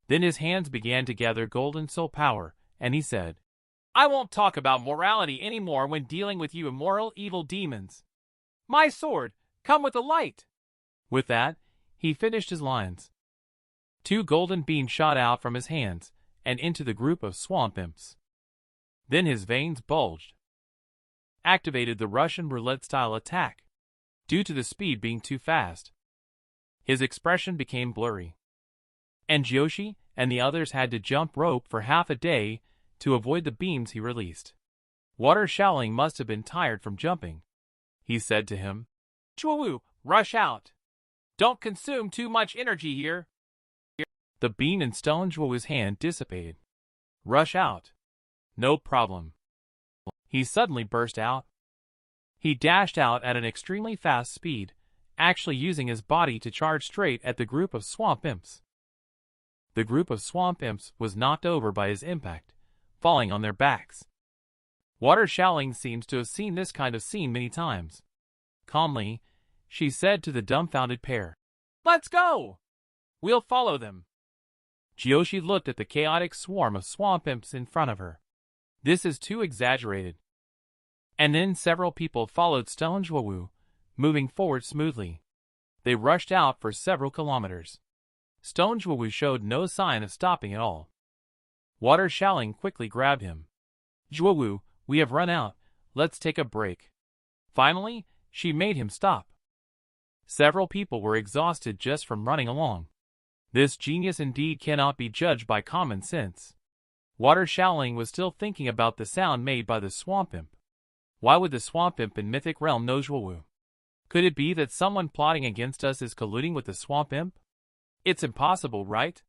Then his hands began to gather golden soul power, and he said, I won't talk about morality anymore when dealing with you immoral evil demons. My sword, come with the light. With that, he finished his lines. 2 golden beams shot out from his hands and into the group of swamp imps. Then his veins bulged. Activated the Russian roulette-style attack. Due to the speed being too fast, his expression became blurry. And Joshi and the others had to jump rope for half a day to avoid the beams he released. Water Shaoling must have been tired from jumping. He said to him, Chuwu, rush out. Don't consume too much energy here. The beam in Stone Chuwu's hand dissipated. Rush out. No problem. He suddenly burst out. He dashed out at an extremely fast speed, actually using his body to charge straight at the group of swamp imps. The group of swamp imps was knocked over by his impact, falling on their backs. Water Shaoling seems to have seen this kind of scene many times. Calmly, she said to the dumbfounded pair, Let's go! We'll follow them. Jiyoshi looked at the chaotic swarm of swamp imps in front of her. This is too exaggerated. And then several people followed Stone Chuwu, moving forward smoothly. They rushed out for several kilometers. Stone Chuwu showed no sign of stopping at all. Water Shaoling quickly grabbed him. Chuwu, we have run out. Let's take a break. Finally, she made him stop. Several people were exhausted just from running along. This genius indeed cannot be judged by common sense. Water Shaoling was still thinking about the sound made by the swamp imp. Why would the swamp imp in Mythic Realm know Chuwu? Could it be that someone plotting against us is colluding with the swamp imp? It's impossible, right?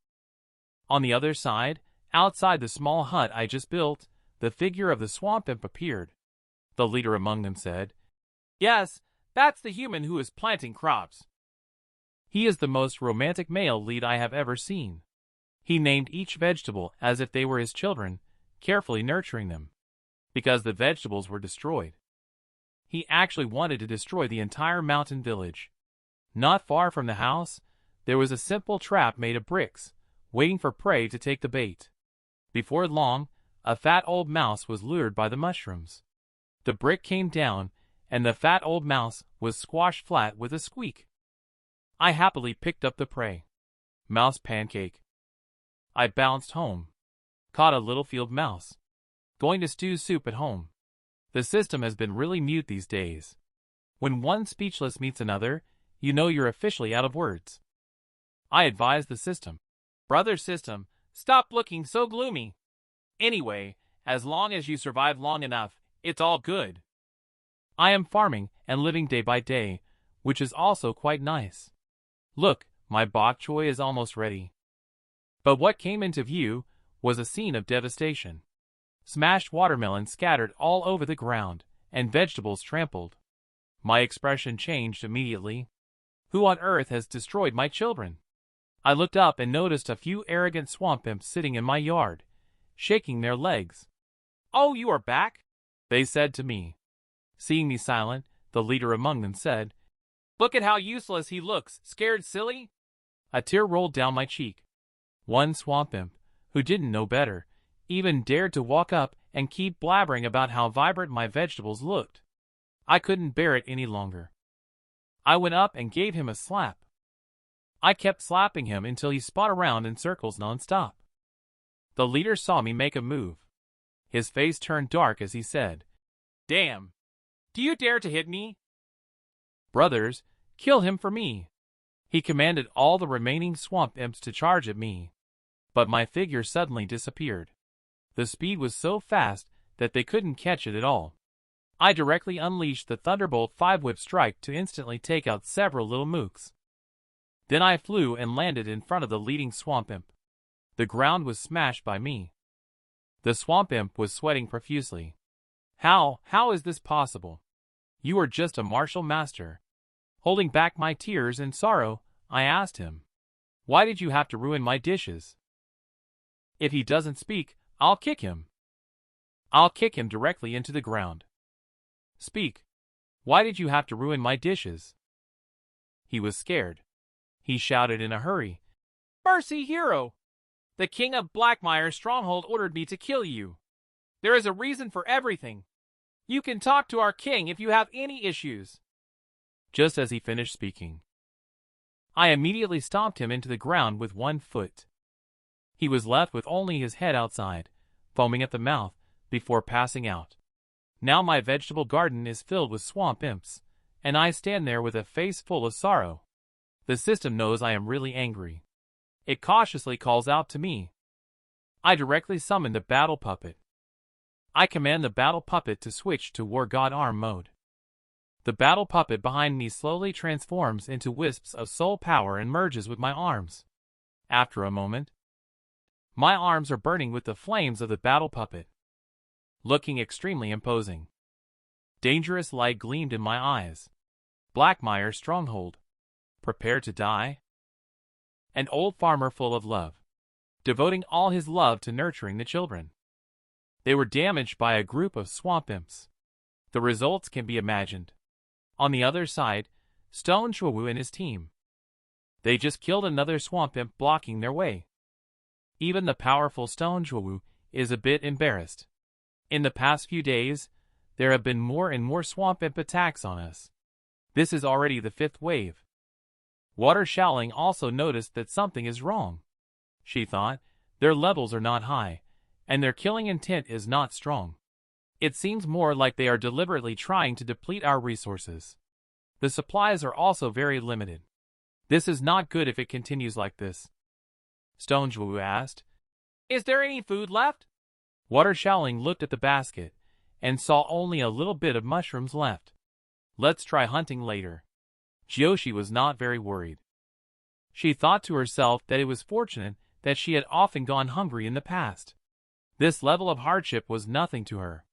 On the other side, outside the small hut I just built, the figure of the swamp imp appeared. The leader among them said, Yes, that's the human who is planting crops. He is the most romantic male lead I have ever seen. He named each vegetable as if they were his children, carefully nurturing them. Because the vegetables were destroyed. He actually wanted to destroy the entire mountain village. Not far from the house, there was a simple trap made of bricks, waiting for prey to take the bait. Before long, a fat old mouse was lured by the mushrooms. The brick came down, and the fat old mouse was squashed flat with a squeak. I happily picked up the prey. Mouse pancake. I bounced home. Caught a little field mouse. Going to stew soup at home. The system has been really mute these days. When one speechless meets another, you know you're officially out of words. I advised the system. Brother system, stop looking so gloomy. Anyway, as long as you survive long enough, it's all good. I am farming and living day by day, which is also quite nice. Look, my bok choy is almost ready. But what came into view was a scene of devastation. Smashed watermelon scattered all over the ground, and vegetables trampled. My expression changed immediately. Who on earth has destroyed my children? I looked up and noticed a few arrogant swamp imps sitting in my yard, shaking their legs. Oh, you are back? They said to me. Seeing me silent, the leader among them said, Look at how useless he looks, scared silly? A tear rolled down my cheek. One swamp imp, who didn't know better, even dared to walk up and keep blabbering about how vibrant my vegetables looked. I couldn't bear it any longer. I went up and gave him a slap. I kept slapping him until he spun around in circles non-stop. The leader saw me make a move. His face turned dark as he said, Damn! Do you dare to hit me? Brothers, kill him for me. He commanded all the remaining swamp imps to charge at me. But my figure suddenly disappeared. The speed was so fast that they couldn't catch it at all. I directly unleashed the Thunderbolt 5-whip strike to instantly take out several little mooks. Then I flew and landed in front of the leading swamp imp. The ground was smashed by me. The swamp imp was sweating profusely. How is this possible? You are just a martial master. Holding back my tears in sorrow, I asked him, Why did you have to ruin my dishes? If he doesn't speak, I'll kick him. I'll kick him directly into the ground. Speak. Why did you have to ruin my dishes? He was scared. He shouted in a hurry, Mercy, hero! The king of Blackmire's stronghold ordered me to kill you. There is a reason for everything. You can talk to our king if you have any issues." Just as he finished speaking, I immediately stomped him into the ground with 1 foot. He was left with only his head outside, foaming at the mouth, before passing out. Now my vegetable garden is filled with swamp imps, and I stand there with a face full of sorrow. The system knows I am really angry. It cautiously calls out to me. I directly summon the battle puppet. I command the battle puppet to switch to War God Arm mode. The battle puppet behind me slowly transforms into wisps of soul power and merges with my arms. After a moment, my arms are burning with the flames of the battle puppet, looking extremely imposing. Dangerous light gleamed in my eyes. Blackmire's stronghold. Prepare to die? An old farmer full of love, devoting all his love to nurturing the children. They were damaged by a group of swamp imps. The results can be imagined. On the other side, Stone Chuwu and his team. They just killed another swamp imp blocking their way. Even the powerful Stone Chuwu is a bit embarrassed. In the past few days, there have been more and more swamp imp attacks on us. This is already the 5th wave. Water Shaoling also noticed that something is wrong. She thought, their levels are not high, and their killing intent is not strong. It seems more like they are deliberately trying to deplete our resources. The supplies are also very limited. This is not good if it continues like this. Stone Chuwu asked, "Is there any food left?" Water Shaoling looked at the basket and saw only a little bit of mushrooms left. "Let's try hunting later." Jiushi was not very worried. She thought to herself that it was fortunate that she had often gone hungry in the past. This level of hardship was nothing to her.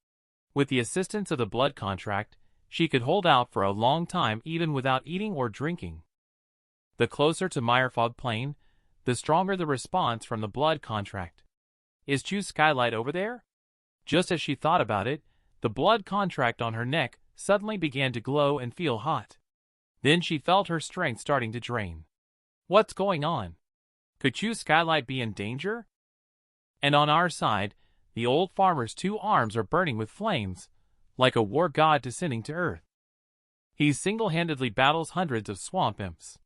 With the assistance of the blood contract, she could hold out for a long time even without eating or drinking. The closer to Myrefog Plain, the stronger the response from the blood contract. Is Chu Skylight over there? Just as she thought about it, the blood contract on her neck suddenly began to glow and feel hot. Then she felt her strength starting to drain. What's going on? Could Chu Skylight be in danger? And on our side, the old farmer's 2 arms are burning with flames, like a war god descending to earth. He single-handedly battles hundreds of swamp imps.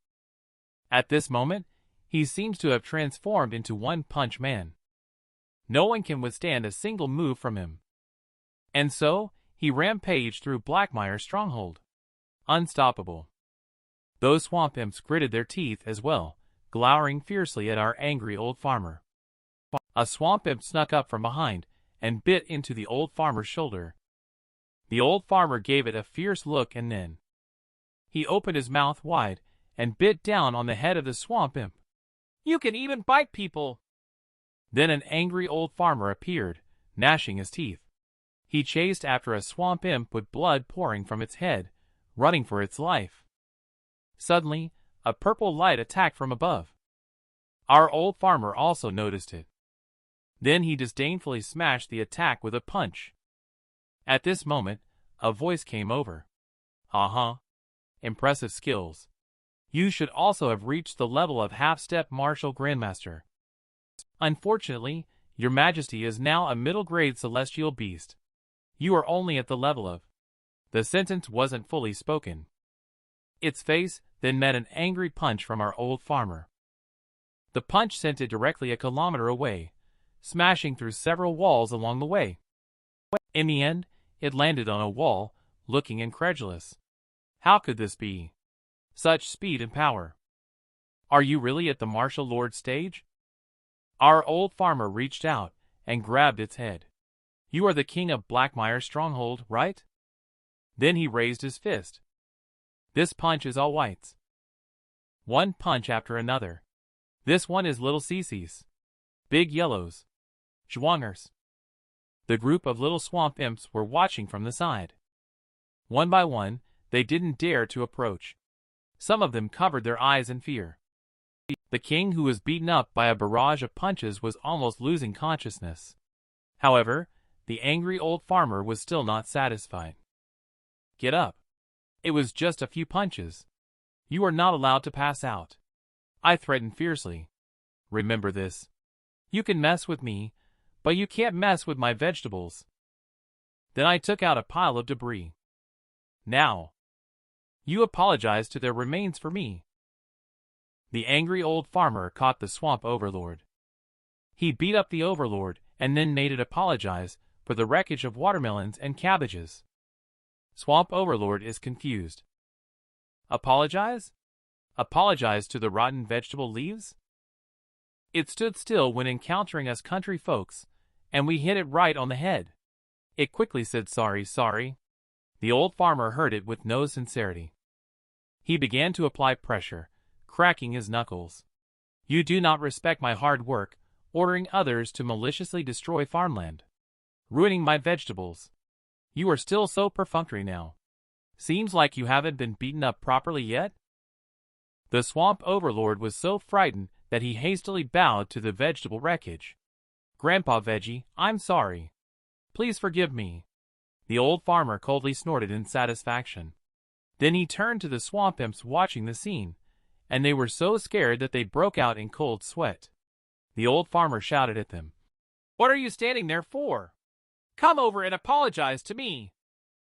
At this moment, he seems to have transformed into One-Punch Man. No one can withstand a single move from him. And so, he rampaged through Blackmire's stronghold. Unstoppable. Those swamp imps gritted their teeth as well, glowering fiercely at our angry old farmer. A swamp imp snuck up from behind and bit into the old farmer's shoulder. The old farmer gave it a fierce look and then he opened his mouth wide and bit down on the head of the swamp imp. "You can even bite people!" Then an angry old farmer appeared, gnashing his teeth. He chased after a swamp imp with blood pouring from its head, running for its life. Suddenly, a purple light attacked from above. Our old farmer also noticed it. Then he disdainfully smashed the attack with a punch. At this moment, a voice came over. "Uh-huh. Impressive skills. You should also have reached the level of half-step martial grandmaster. Unfortunately, your majesty is now a middle-grade celestial beast. You are only at the level of..." The sentence wasn't fully spoken. Its face then met an angry punch from our old farmer. The punch sent it directly a kilometer away, smashing through several walls along the way. In the end, it landed on a wall, looking incredulous. How could this be? Such speed and power. Are you really at the martial lord stage? Our old farmer reached out and grabbed its head. You are the king of Blackmire's stronghold, right? Then he raised his fist. This punch is all whites. One punch after another. This one is little Cece's. Big yellows. Zhuangers. The group of little swamp imps were watching from the side. One by one, they didn't dare to approach. Some of them covered their eyes in fear. The king, who was beaten up by a barrage of punches, was almost losing consciousness. However, the angry old farmer was still not satisfied. Get up. It was just a few punches. You are not allowed to pass out. I threatened fiercely. Remember this. You can mess with me, but you can't mess with my vegetables. Then I took out a pile of debris. Now, you apologize to their remains for me. The angry old farmer caught the swamp overlord. He beat up the overlord and then made it apologize for the wreckage of watermelons and cabbages. Swamp overlord is confused. Apologize? Apologize to the rotten vegetable leaves? It stood still when encountering us country folks, and we hit it right on the head. It quickly said sorry, sorry. The old farmer heard it with no sincerity. He began to apply pressure, cracking his knuckles. You do not respect my hard work, ordering others to maliciously destroy farmland, ruining my vegetables. You are still so perfunctory now. Seems like you haven't been beaten up properly yet? The swamp overlord was so frightened that he hastily bowed to the vegetable wreckage. Grandpa Veggie, I'm sorry. Please forgive me. The old farmer coldly snorted in satisfaction. Then he turned to the swamp imps watching the scene, and they were so scared that they broke out in cold sweat. The old farmer shouted at them. What are you standing there for? Come over and apologize to me.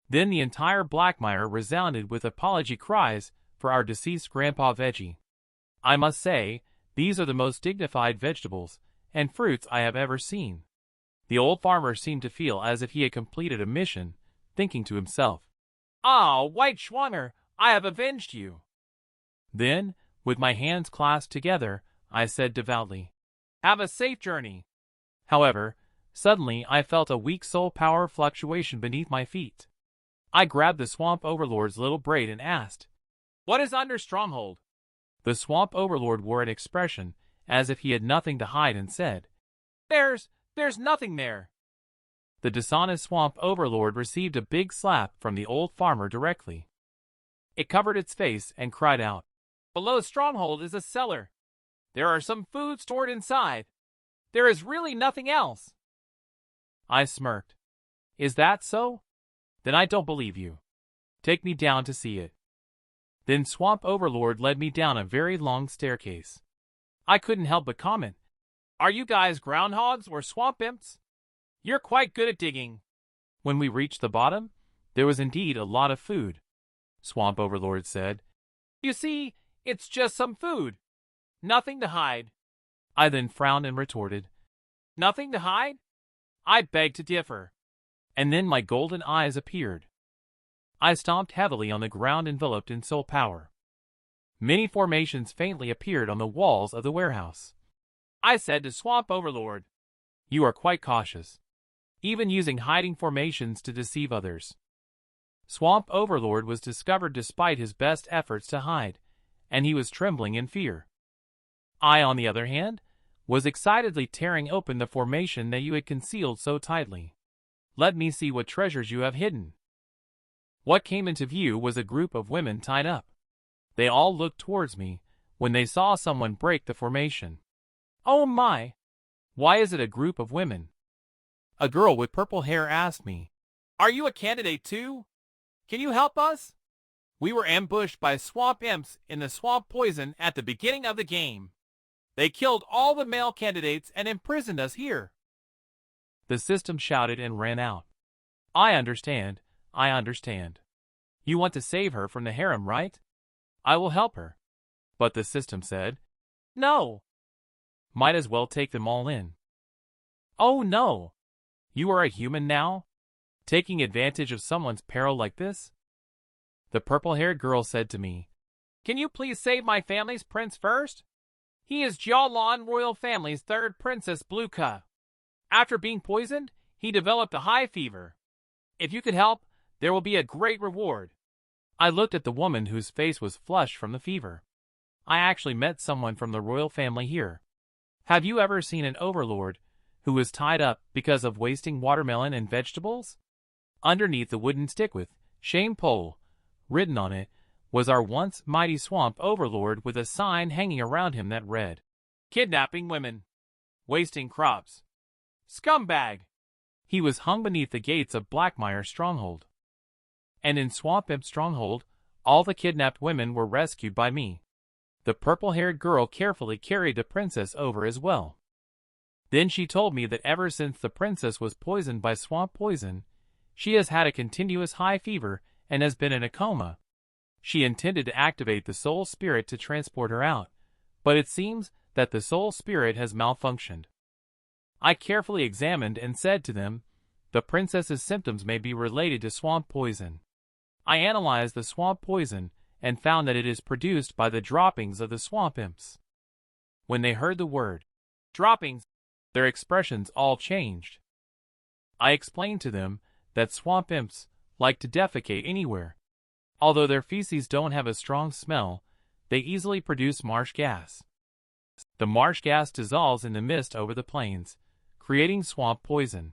Then the entire Blackmire resounded with apology cries for our deceased Grandpa Veggie. I must say, these are the most dignified vegetables and fruits I have ever seen. The old farmer seemed to feel as if he had completed a mission, thinking to himself, Ah, White Schwanger, I have avenged you. Then, with my hands clasped together, I said devoutly, Have a safe journey. However, suddenly I felt a weak soul power fluctuation beneath my feet. I grabbed the swamp overlord's little braid and asked, What is under stronghold? The swamp overlord wore an expression as if he had nothing to hide and said, There's nothing there. The dishonest swamp overlord received a big slap from the old farmer directly. It covered its face and cried out, Below stronghold is a cellar. There are some food stored inside. There is really nothing else. I smirked. Is that so? Then I don't believe you. Take me down to see it. Then Swamp Overlord led me down a very long staircase. I couldn't help but comment, Are you guys groundhogs or swamp imps? You're quite good at digging. When we reached the bottom, there was indeed a lot of food. Swamp Overlord said, You see, it's just some food. Nothing to hide. I then frowned and retorted, Nothing to hide? I beg to differ. And then my golden eyes appeared. I stomped heavily on the ground enveloped in soul power. Many formations faintly appeared on the walls of the warehouse. I said to Swamp Overlord, You are quite cautious, even using hiding formations to deceive others. Swamp Overlord was discovered despite his best efforts to hide, and he was trembling in fear. I, on the other hand, was excitedly tearing open the formation that you had concealed so tightly. Let me see what treasures you have hidden. What came into view was a group of women tied up. They all looked towards me when they saw someone break the formation. Oh my! Why is it a group of women? A girl with purple hair asked me, Are you a candidate too? Can you help us? We were ambushed by swamp imps in the swamp poison at the beginning of the game. They killed all the male candidates and imprisoned us here. The system shouted and ran out. I understand. You want to save her from the harem, right? I will help her. But the system said, No. Might as well take them all in. Oh no. You are a human now? Taking advantage of someone's peril like this? The purple-haired girl said to me, Can you please save my family's prince first? He is Jialan royal family's third princess, Bluka. After being poisoned, he developed a high fever. If you could help, there will be a great reward. I looked at the woman whose face was flushed from the fever. I actually met someone from the royal family here. Have you ever seen an overlord who was tied up because of wasting watermelon and vegetables? Underneath the wooden stick with shame pole written on it was our once mighty swamp overlord with a sign hanging around him that read, Kidnapping women. Wasting crops. Scumbag. He was hung beneath the gates of Blackmire Stronghold. And in Swamp Imp Stronghold, all the kidnapped women were rescued by me. The purple-haired girl carefully carried the princess over as well. Then she told me that ever since the princess was poisoned by swamp poison, she has had a continuous high fever and has been in a coma. She intended to activate the soul spirit to transport her out, but it seems that the soul spirit has malfunctioned. I carefully examined and said to them, the princess's symptoms may be related to swamp poison. I analyzed the swamp poison and found that it is produced by the droppings of the swamp imps. When they heard the word droppings, their expressions all changed. I explained to them that swamp imps like to defecate anywhere. Although their feces don't have a strong smell, they easily produce marsh gas. The marsh gas dissolves in the mist over the plains, creating swamp poison.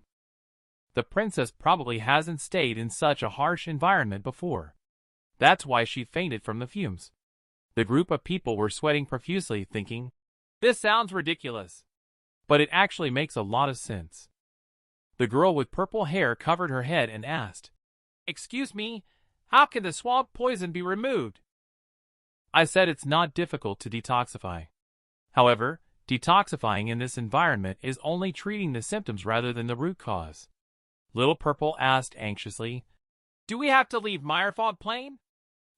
The princess probably hasn't stayed in such a harsh environment before. That's why she fainted from the fumes. The group of people were sweating profusely, thinking, "This sounds ridiculous." But it actually makes a lot of sense. The girl with purple hair covered her head and asked, "Excuse me, how can the swamp poison be removed?" I said it's not difficult to detoxify. However, detoxifying in this environment is only treating the symptoms rather than the root cause. Little Purple asked anxiously, "Do we have to leave Meyerfog Plain?"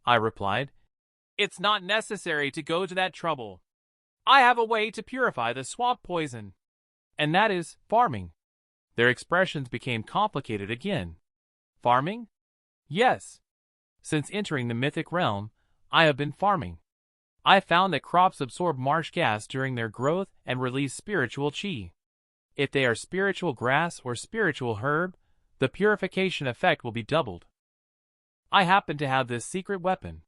I replied, "It's not necessary to go to that trouble. I have a way to purify the swamp poison, and that is farming." Their expressions became complicated again. Farming? Yes. Since entering the mythic realm, I have been farming. I found that crops absorb marsh gas during their growth and release spiritual chi. If they are spiritual grass or spiritual herb, the purification effect will be doubled. I happen to have this secret weapon.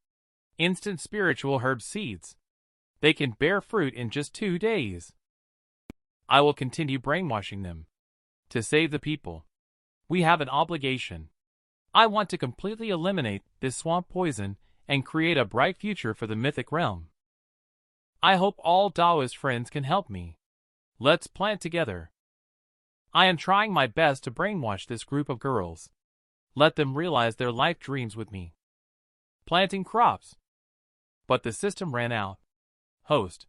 Instant spiritual herb seeds. They can bear fruit in just 2 days. I will continue brainwashing them. To save the people, we have an obligation. I want to completely eliminate this swamp poison and create a bright future for the mythic realm. I hope all Taoist friends can help me. Let's plant together. I am trying my best to brainwash this group of girls. Let them realize their life dreams with me. Planting crops. But the system ran out. Host,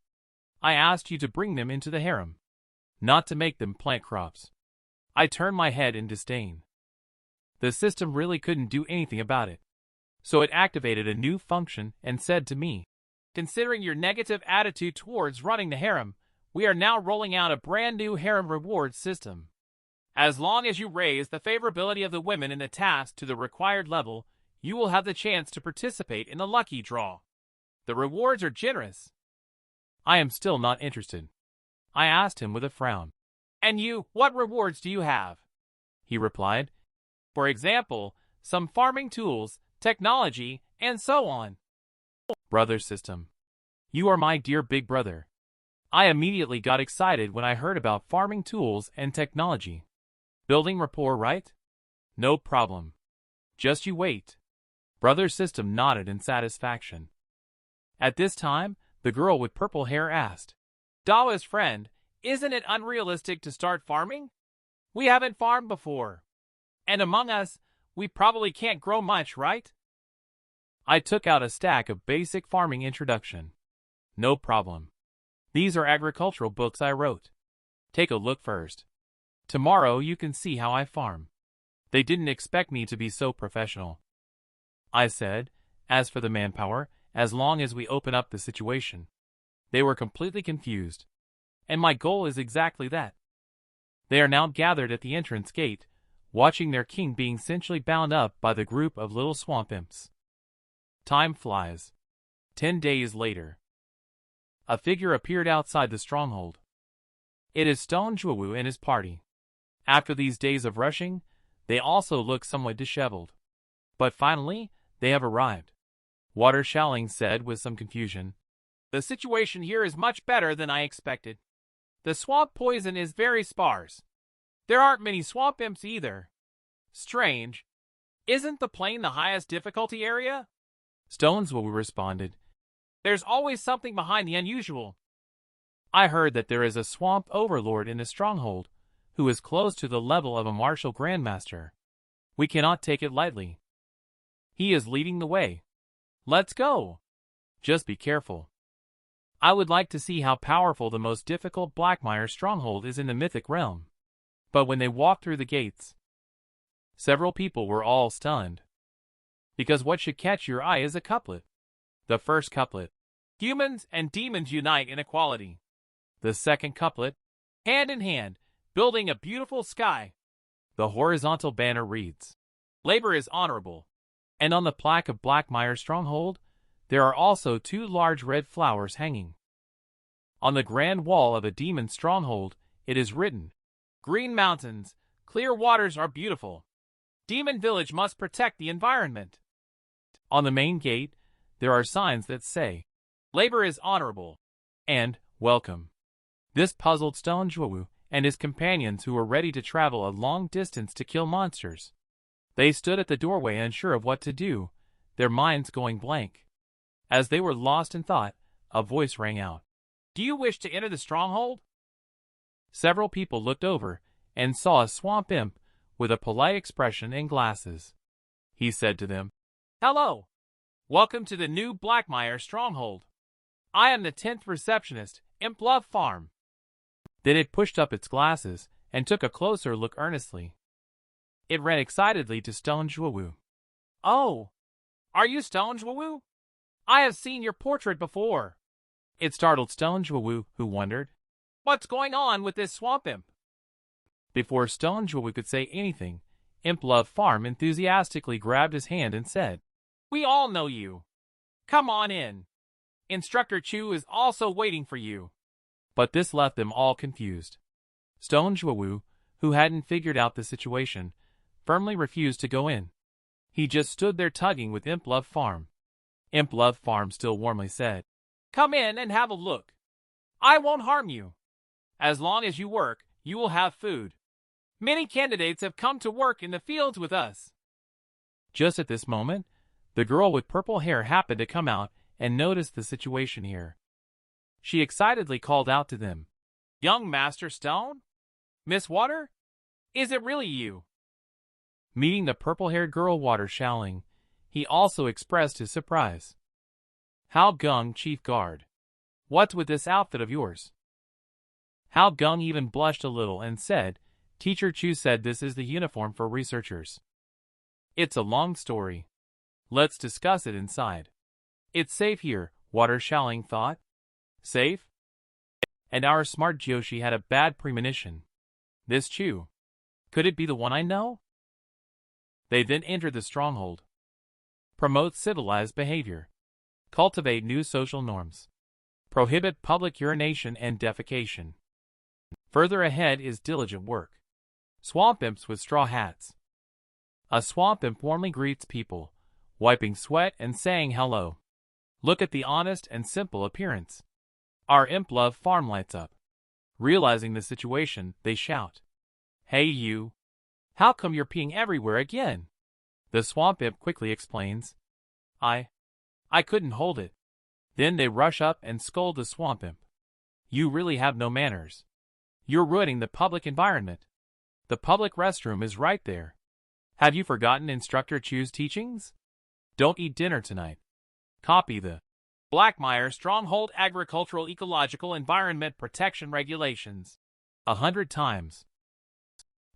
I asked you to bring them into the harem, not to make them plant crops. I turned my head in disdain. The system really couldn't do anything about it. So it activated a new function and said to me, "Considering your negative attitude towards running the harem, we are now rolling out a brand new harem reward system. As long as you raise the favorability of the women in the task to the required level, you will have the chance to participate in the lucky draw. The rewards are generous." I am still not interested. I asked him with a frown. "And you, what rewards do you have?" He replied, "For example, some farming tools, technology, and so on." Brother system. You are my dear big brother. I immediately got excited when I heard about farming tools and technology. Building rapport, right? No problem. Just you wait. Brother system nodded in satisfaction. At this time, the girl with purple hair asked, "Dawa's friend, isn't it unrealistic to start farming? We haven't farmed before. And among us, we probably can't grow much, right?" I took out a stack of basic farming introduction. No problem. These are agricultural books I wrote. Take a look first. Tomorrow you can see how I farm. They didn't expect me to be so professional. I said, as for the manpower, as long as we open up the situation. They were completely confused. And my goal is exactly that. They are now gathered at the entrance gate, watching their king being essentially bound up by the group of little swamp imps. Time flies. 10 days later. A figure appeared outside the stronghold. It is Stone Juwu and his party. After these days of rushing, they also look somewhat disheveled. But finally, they have arrived. Water Shaoling said with some confusion, "The situation here is much better than I expected. The swamp poison is very sparse. There aren't many swamp imps either. Strange. Isn't the plain the highest difficulty area?" Stoneswell responded, "There's always something behind the unusual. I heard that there is a swamp overlord in the stronghold, who is close to the level of a martial grandmaster. We cannot take it lightly. He is leading the way. Let's go. Just be careful." I would like to see how powerful the most difficult Blackmire stronghold is in the mythic realm. But when they walked through the gates, several people were all stunned. Because what should catch your eye is a couplet. The first couplet, humans and demons unite in equality. The second couplet, hand in hand, building a beautiful sky. The horizontal banner reads, labor is honorable. And on the plaque of Blackmire stronghold, there are also two large red flowers hanging. On the grand wall of a demon stronghold, it is written, green mountains, clear waters are beautiful. Demon village must protect the environment. On the main gate, there are signs that say, labor is honorable, and welcome. This puzzled Stonjuwu and his companions who were ready to travel a long distance to kill monsters. They stood at the doorway unsure of what to do, their minds going blank. As they were lost in thought, a voice rang out. Do you wish to enter the stronghold? Several people looked over and saw a swamp imp with a polite expression and glasses. He said to them, hello. Welcome to the new Blackmire stronghold. I am the 10th receptionist, Imp Love Farm. Then it pushed up its glasses and took a closer look earnestly. It ran excitedly to Stonjuwu. Oh, are you Stonjuwu? I have seen your portrait before. It startled Stonjuwu, who wondered, what's going on with this swamp imp? Before Stonjuwu could say anything, Imp Love Farm enthusiastically grabbed his hand and said, we all know you. Come on in. Instructor Chu is also waiting for you. But this left them all confused. Stonjuwu, who hadn't figured out the situation, firmly refused to go in. He just stood there tugging with Imp Love Farm. Imp Love Farm still warmly said, come in and have a look. I won't harm you. As long as you work, you will have food. Many candidates have come to work in the fields with us. Just at this moment, the girl with purple hair happened to come out and noticed the situation here. She excitedly called out to them, young Master Stone? Miss Water? Is it really you? Meeting the purple-haired girl Water Shaoling, he also expressed his surprise. How Gung, Chief Guard. What's with this outfit of yours? How Gung even blushed a little and said, Teacher Chu said this is the uniform for researchers. It's a long story. Let's discuss it inside. It's safe here, Water Shaoling thought. Safe? And our smart Joshi had a bad premonition. This Chu. Could it be the one I know? They then entered the stronghold. Promote civilized behavior. Cultivate new social norms. Prohibit public urination and defecation. Further ahead is diligent work. Swamp imps with straw hats. A swamp imp warmly greets people, wiping sweat and saying hello. Look at the honest and simple appearance. Our Imp Love Farm lights up. Realizing the situation, they shout, hey you! How come you're peeing everywhere again? The swamp imp quickly explains, I couldn't hold it. Then they rush up and scold the swamp imp. You really have no manners. You're ruining the public environment. The public restroom is right there. Have you forgotten Instructor Chu's teachings? Don't eat dinner tonight. Copy the Blackmire Stronghold Agricultural Ecological Environment Protection Regulations 100 times.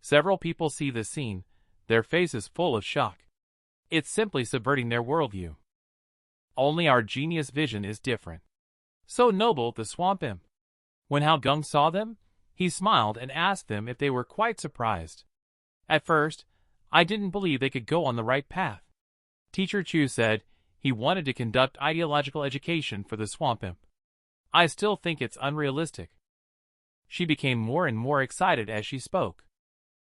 Several people see this scene, their faces full of shock. It's simply subverting their worldview. Only our genius vision is different. So noble the swamp imp. When Hao Gung saw them, he smiled and asked them if they were quite surprised. At first, I didn't believe they could go on the right path. Teacher Chu said he wanted to conduct ideological education for the swamp imp. I still think it's unrealistic. She became more and more excited as she spoke.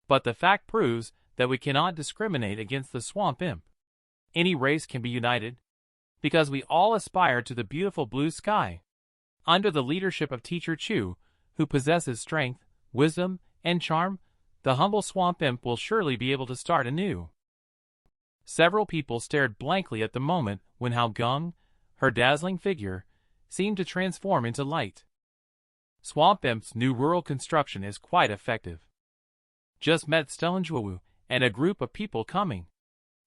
But the fact proves that we cannot discriminate against the swamp imp. Any race can be united, because we all aspire to the beautiful blue sky. Under the leadership of Teacher Chu, who possesses strength, wisdom, and charm, the humble swamp imp will surely be able to start anew. Several people stared blankly at the moment when Hao Gung, her dazzling figure, seemed to transform into light. Swamp Imp's new rural construction is quite effective. Just met Stonjuwu and a group of people coming.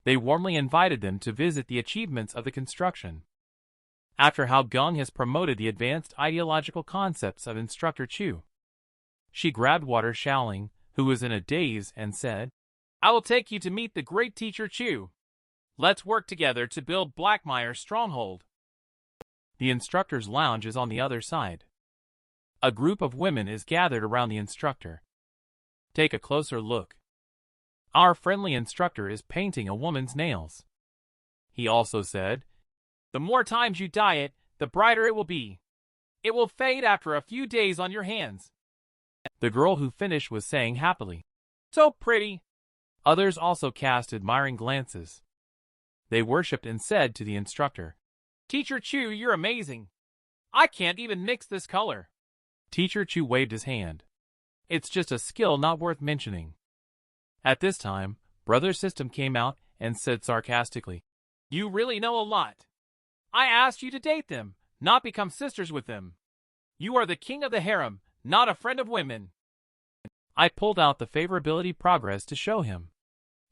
They warmly invited them to visit the achievements of the construction. after how Gung has promoted the advanced ideological concepts of Instructor Chu. She grabbed Water Shaoling, who was in a daze, and said, I will take you to meet the great teacher Chu. Let's work together to build Blackmire's stronghold. The instructor's lounge is on the other side. A group of women is gathered around the instructor. Take a closer look. Our friendly instructor is painting a woman's nails. He also said, the more times you dye it, the brighter it will be. It will fade after a few days on your hands. The girl who finished was saying happily, so pretty. Others also cast admiring glances. They worshipped and said to the instructor, Teacher Chu, you're amazing. I can't even mix this color. Teacher Chu waved his hand. It's just a skill not worth mentioning. At this time, Brother System came out and said sarcastically, You really know a lot. I asked you to date them, not become sisters with them. You are the king of the harem, not a friend of women. I pulled out the favorability progress to show him.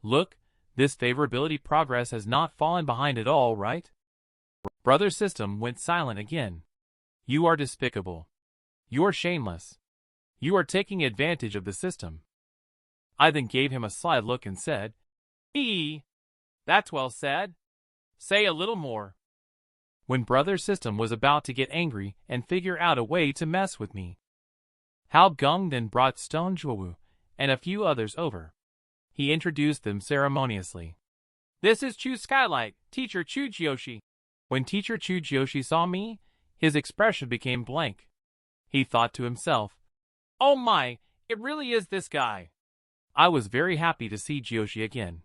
Look, this favorability progress has not fallen behind at all, right? Brother System went silent again. You are despicable. You're shameless. You are taking advantage of the system. I then gave him a sly look and said, That's well said. Say a little more. When Brother System was about to get angry and figure out a way to mess with me, Hao Gung then brought Stone Juowu and a few others over. He introduced them ceremoniously. This is Chu Skylight, Teacher Chu Jioshi. When Teacher Chu Jioshi saw me, his expression became blank. He thought to himself, Oh my, it really is this guy. I was very happy to see Jioshi again.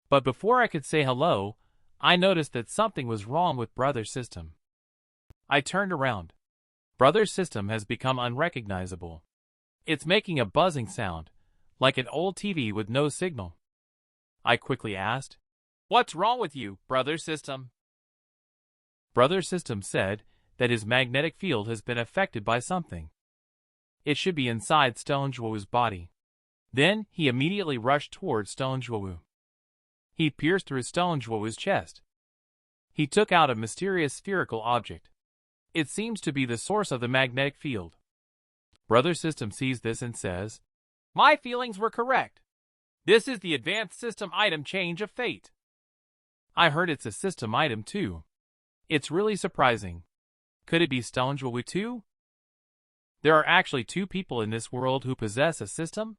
But before I could say hello, I noticed that something was wrong with Brother System. I turned around. Brother System has become unrecognizable. It's making a buzzing sound, like an old TV with no signal. I quickly asked, What's wrong with you, Brother System? Brother System said that his magnetic field has been affected by something. It should be inside Stone Juowu's body. Then he immediately rushed towards Stone Juowu. He pierced through Stone Juowu's chest. He took out a mysterious spherical object. It seems to be the source of the magnetic field. Brother System sees this and says, My feelings were correct. This is the advanced system item Change of Fate. I heard it's a system item too. It's really surprising. Could it be Stone Juowu too? There are actually two people in this world who possess a system?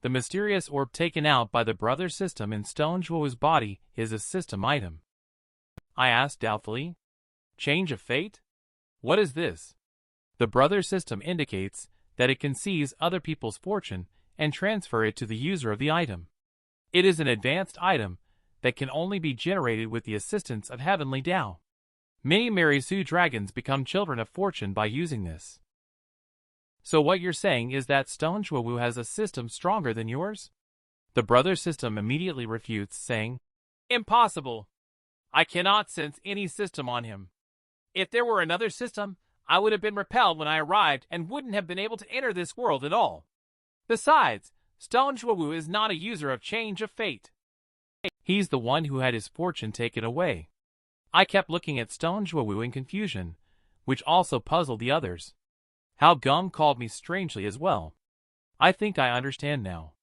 The mysterious orb taken out by the Brother System in Stone Juowu's body is a system item. I asked doubtfully, Change of Fate? What is this? The Brother System indicates that it can seize other people's fortune and transfer it to the user of the item. It is an advanced item that can only be generated with the assistance of Heavenly Tao. Many Marisu dragons become children of fortune by using this. So what you're saying is that Stone Juowu has a system stronger than yours? The Brother System immediately refutes, saying, Impossible. I cannot sense any system on him. If there were another system, I would have been repelled when I arrived and wouldn't have been able to enter this world at all. Besides, Stone Juowu is not a user of Change of Fate. He's the one who had his fortune taken away. I kept looking at Stone Juowu in confusion, which also puzzled the others. Hao Gung called me strangely as well. I think I understand now.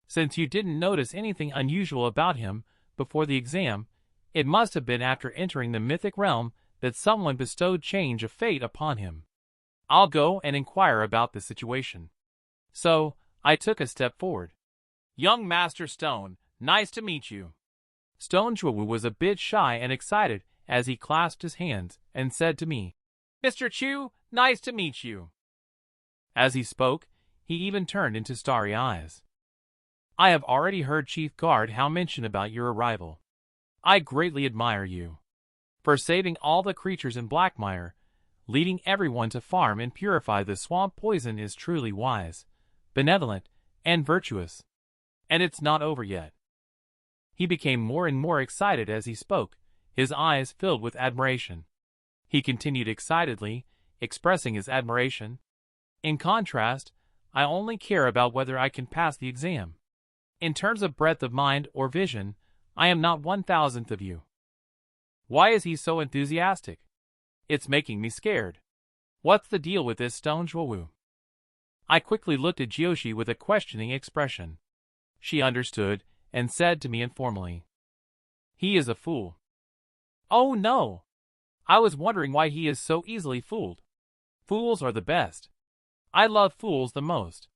Since you didn't notice anything unusual about him before the exam, it must have been after entering the mythic realm that someone bestowed Change of Fate upon him. I'll go and inquire about the situation. So, I took a step forward. Young Master Stone, nice to meet you. Stone Juowu was a bit shy and excited as he clasped his hands and said to me, Mr. Chu, nice to meet you. As he spoke, he even turned into starry eyes. I have already heard Chief Guard Hao mention about your arrival. I greatly admire you. For saving all the creatures in Blackmire, leading everyone to farm and purify the swamp poison is truly wise, benevolent, and virtuous. And it's not over yet. He became more and more excited as he spoke, his eyes filled with admiration. He continued excitedly, expressing his admiration. In contrast, I only care about whether I can pass the exam. In terms of breadth of mind or vision, I am not 1,000th of you. Why is he so enthusiastic? It's making me scared. What's the deal with this stone Zhuowu? I quickly looked at Jiushi with a questioning expression. She understood and said to me informally, "He is a fool." Oh no! I was wondering why he is so easily fooled. Fools are the best. I love fools the most.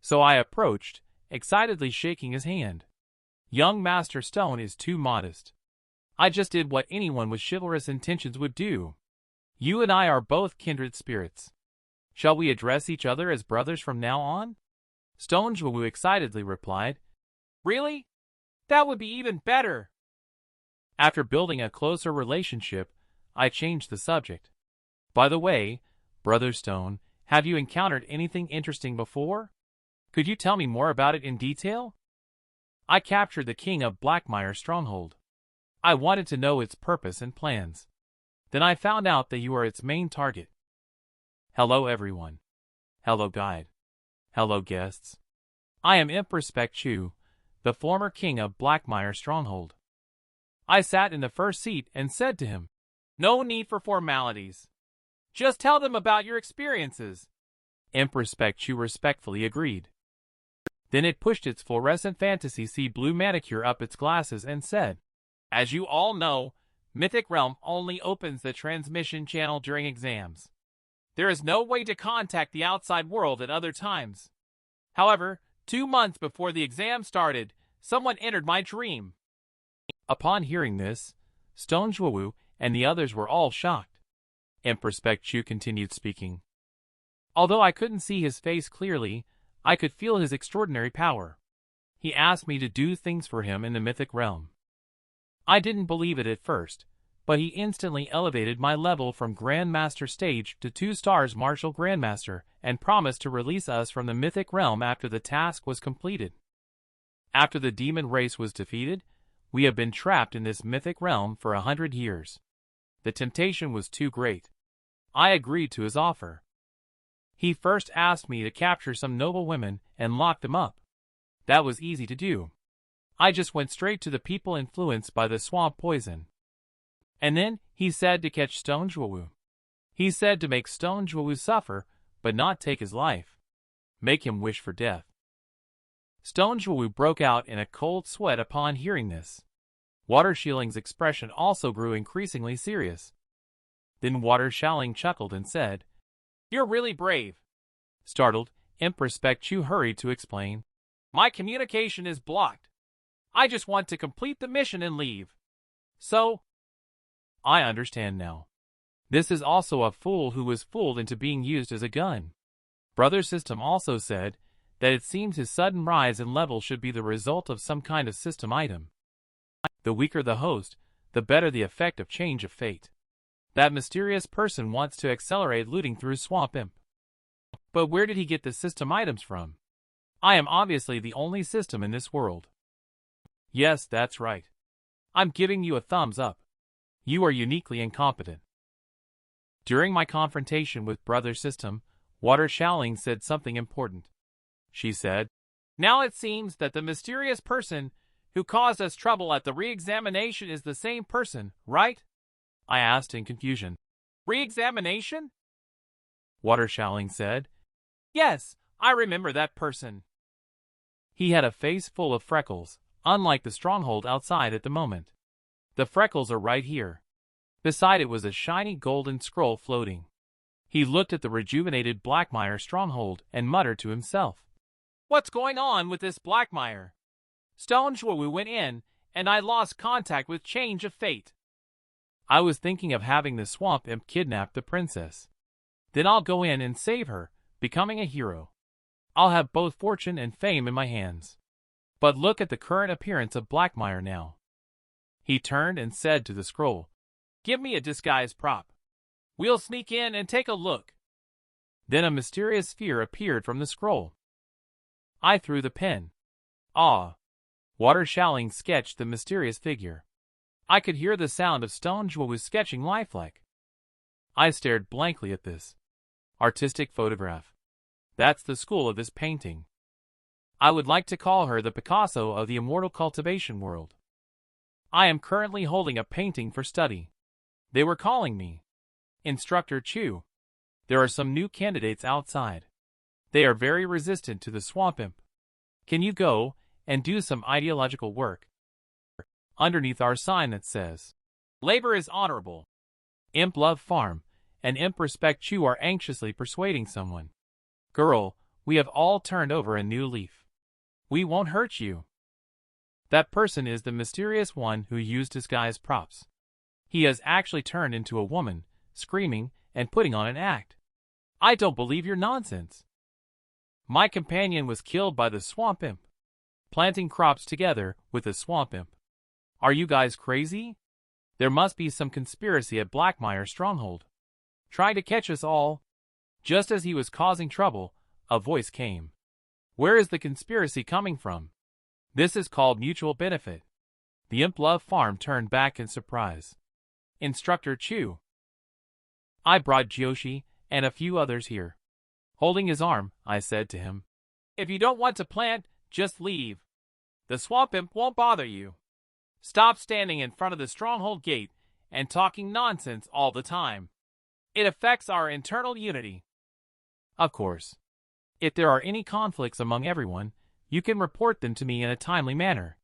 So I approached, excitedly shaking his hand. Young Master Stone is too modest. I just did what anyone with chivalrous intentions would do. You and I are both kindred spirits. Shall we address each other as brothers from now on? Stone Zhuowu excitedly replied, Really? That would be even better. After building a closer relationship, I changed the subject. By the way, Brother Stone, have you encountered anything interesting before? Could you tell me more about it in detail? I captured the king of Blackmire stronghold. I wanted to know its purpose and plans. Then I found out that you are its main target. Hello everyone. Hello guide. Hello guests. I am Empress Chu, the former king of Blackmire stronghold. I sat in the first seat and said to him, No need for formalities. Just tell them about your experiences. Empress Chu respectfully agreed. Then it pushed its fluorescent fantasy sea blue manicure up its glasses and said, As you all know, Mythic Realm only opens the transmission channel during exams. There is no way to contact the outside world at other times. However, 2 months before the exam started, someone entered my dream. Upon hearing this, Stone Zhuowu and the others were all shocked. Empress Chu continued speaking. Although I couldn't see his face clearly, I could feel his extraordinary power. He asked me to do things for him in the mythic realm. I didn't believe it at first, but he instantly elevated my level from Grandmaster stage to 2 stars Martial Grandmaster and promised to release us from the mythic realm after the task was completed. After the demon race was defeated, we have been trapped in this mythic realm for 100 years. The temptation was too great. I agreed to his offer. He first asked me to capture some noble women and lock them up. That was easy to do. I just went straight to the people influenced by the swamp poison. And then he said to catch Stone Zhuowu. He said to make Stone Zhuowu suffer, but not take his life. Make him wish for death. Stone Zhuowu broke out in a cold sweat upon hearing this. Water Shielding's expression also grew increasingly serious. Then Water Shielding chuckled and said, You're really brave. Startled, Empress Chu hurried to explain. My communication is blocked. I just want to complete the mission and leave. So, I understand now. This is also a fool who was fooled into being used as a gun. Brother System also said that it seems his sudden rise in level should be the result of some kind of system item. The weaker the host, the better the effect of change of fate. That mysterious person wants to accelerate looting through Swamp Imp. But where did he get the system items from? I am obviously the only system in this world. Yes, that's right. I'm giving you a thumbs up. You are uniquely incompetent. During my confrontation with Brother System, Water Shielding said something important. She said, Now it seems that the mysterious person who caused us trouble at the re-examination is the same person, right? I asked in confusion. Re-examination? Water Shielding said, Yes, I remember that person. He had a face full of freckles, unlike the stronghold outside at the moment. The freckles are right here. Beside it was a shiny golden scroll floating. He looked at the rejuvenated Blackmire stronghold and muttered to himself. What's going on with this Blackmire? Stone Zhuowu went in, and I lost contact with Change of Fate. I was thinking of having the Swamp Imp kidnap the princess. Then I'll go in and save her, becoming a hero. I'll have both fortune and fame in my hands. But look at the current appearance of Blackmire now. He turned and said to the scroll, Give me a disguise prop. We'll sneak in and take a look. Then a mysterious sphere appeared from the scroll. I threw the pen. Ah! Water Shielding sketched the mysterious figure. I could hear the sound of Stone Zhuowu sketching lifelike. I stared blankly at this artistic photograph. That's the school of this painting. I would like to call her the Picasso of the immortal cultivation world. I am currently holding a painting for study. They were calling me. Instructor Chu. There are some new candidates outside. They are very resistant to the swamp imp. Can you go and do some ideological work? Underneath our sign that says, Labor is honorable. Imp love farm, and imp respect Chu are anxiously persuading someone. Girl, we have all turned over a new leaf. We won't hurt you. That person is the mysterious one who used disguise props. He has actually turned into a woman, screaming and putting on an act. I don't believe your nonsense. My companion was killed by the swamp imp. Planting crops together with the swamp imp. Are you guys crazy? There must be some conspiracy at Blackmire Stronghold. Trying to catch us all. Just as he was causing trouble, a voice came. Where is the conspiracy coming from? This is called mutual benefit. The imp love farm turned back in surprise. Instructor Chu. I brought Joshi and a few others here. Holding his arm, I said to him, If you don't want to plant, just leave. The swamp imp won't bother you. Stop standing in front of the stronghold gate and talking nonsense all the time. It affects our internal unity. Of course. If there are any conflicts among everyone, you can report them to me in a timely manner.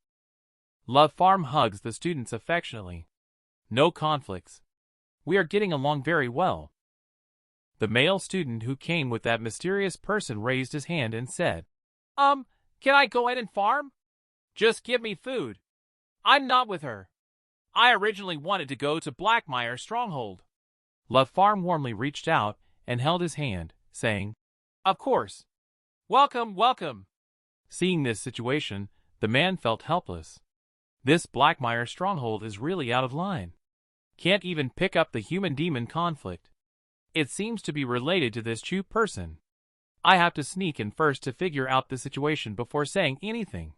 Love Farm hugs the students affectionately. No conflicts. We are getting along very well. The male student who came with that mysterious person raised his hand and said, Can I go in and farm? Just give me food. I'm not with her. I originally wanted to go to Blackmire Stronghold. Love Farm warmly reached out and held his hand, saying, Of course. Welcome, welcome. Seeing this situation, the man felt helpless. This Blackmire Stronghold is really out of line. Can't even pick up the human-demon conflict. It seems to be related to this Chu person. I have to sneak in first to figure out the situation before saying anything.